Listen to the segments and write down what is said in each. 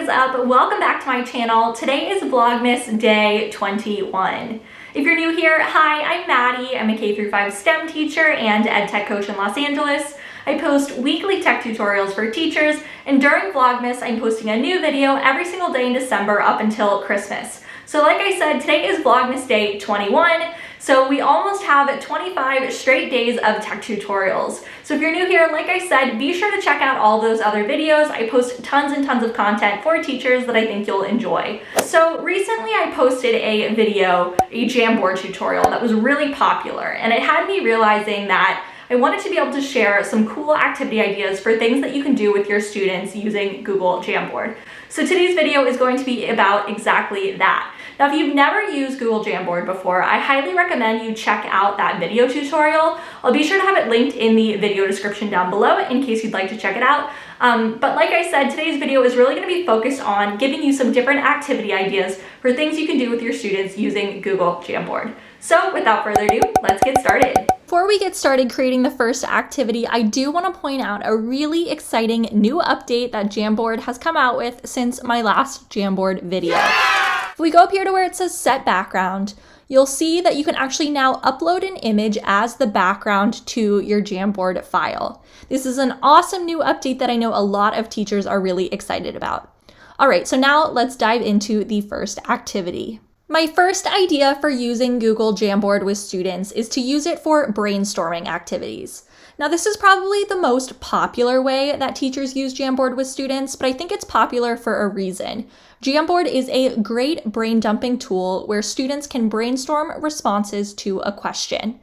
is up? Welcome back to my channel. Today is Vlogmas Day 21. If you're new here, hi, I'm Maddie. I'm a K-5 STEM teacher and ed tech coach in Los Angeles. I post weekly tech tutorials for teachers, and during Vlogmas, I'm posting a new video every single day in December up until Christmas. So like I said, today is Vlogmas Day 21. So we almost have 25 straight days of tech tutorials. So if you're new here, like I said, be sure to check out all those other videos. I post tons and tons of content for teachers that I think you'll enjoy. So recently I posted a video, a Jamboard tutorial that was really popular, and it had me realizing that I wanted to be able to share some cool activity ideas for things that you can do with your students using Google Jamboard. So today's video is going to be about exactly that. Now, if you've never used Google Jamboard before, I highly recommend you check out that video tutorial. I'll be sure to have it linked in the video description down below in case you'd like to check it out. But like I said, today's video is really going to be focused on giving you some different activity ideas for things you can do with your students using Google Jamboard. So without further ado, let's get started. Before we get started creating the first activity, I do want to point out a really exciting new update that Jamboard has come out with since my last Jamboard video. If we go up here to where it says set background, you'll see that you can actually now upload an image as the background to your Jamboard file. This is an awesome new update that I know a lot of teachers are really excited about. All right, so now let's dive into the first activity. My first idea for using Google Jamboard with students is to use it for brainstorming activities. Now, this is probably the most popular way that teachers use Jamboard with students, but I think it's popular for a reason. Jamboard is a great brain dumping tool where students can brainstorm responses to a question.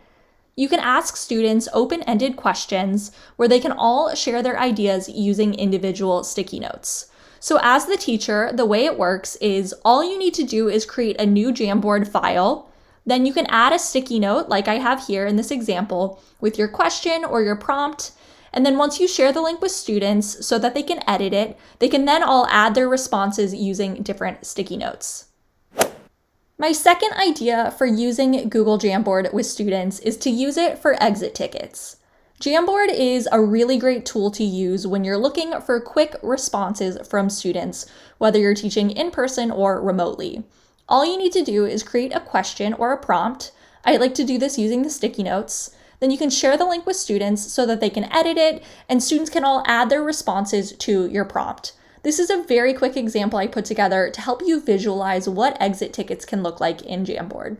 You can ask students open-ended questions where they can all share their ideas using individual sticky notes. So as the teacher, the way it works is all you need to do is create a new Jamboard file. Then you can add a sticky note like I have here in this example with your question or your prompt. And then once you share the link with students so that they can edit it, they can then all add their responses using different sticky notes. My second idea for using Google Jamboard with students is to use it for exit tickets. Jamboard is a really great tool to use when you're looking for quick responses from students, whether you're teaching in person or remotely. All you need to do is create a question or a prompt. I like to do this using the sticky notes. Then you can share the link with students so that they can edit it, and students can all add their responses to your prompt. This is a very quick example I put together to help you visualize what exit tickets can look like in Jamboard.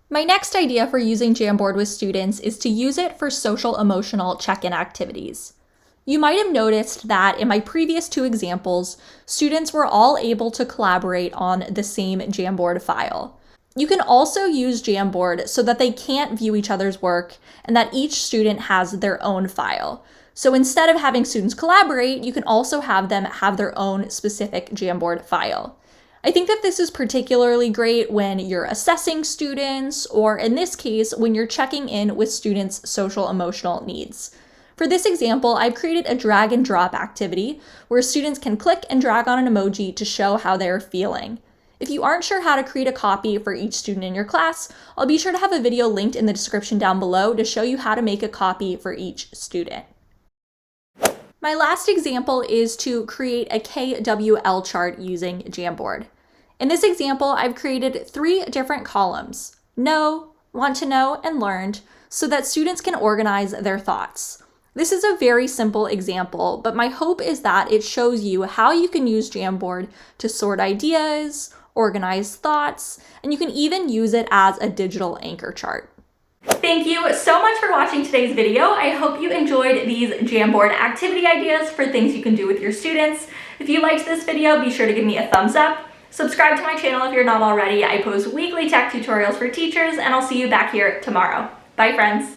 My next idea for using Jamboard with students is to use it for social emotional check-in activities. You might have noticed that in my previous two examples, students were all able to collaborate on the same Jamboard file. You can also use Jamboard so that they can't view each other's work and that each student has their own file. So instead of having students collaborate, you can also have them have their own specific Jamboard file. I think that this is particularly great when you're assessing students, or in this case, when you're checking in with students' social emotional needs. For this example, I've created a drag and drop activity where students can click and drag on an emoji to show how they're feeling. If you aren't sure how to create a copy for each student in your class, I'll be sure to have a video linked in the description down below to show you how to make a copy for each student. My last example is to create a KWL chart using Jamboard. In this example, I've created 3 different columns: know, want to know, and learned, so that students can organize their thoughts. This is a very simple example, but my hope is that it shows you how you can use Jamboard to sort ideas, organize thoughts, and you can even use it as a digital anchor chart. Thank you so much for watching today's video. I hope you enjoyed these Jamboard activity ideas for things you can do with your students. If you liked this video, be sure to give me a thumbs up. Subscribe to my channel if you're not already. I post weekly tech tutorials for teachers, and I'll see you back here tomorrow. Bye, friends.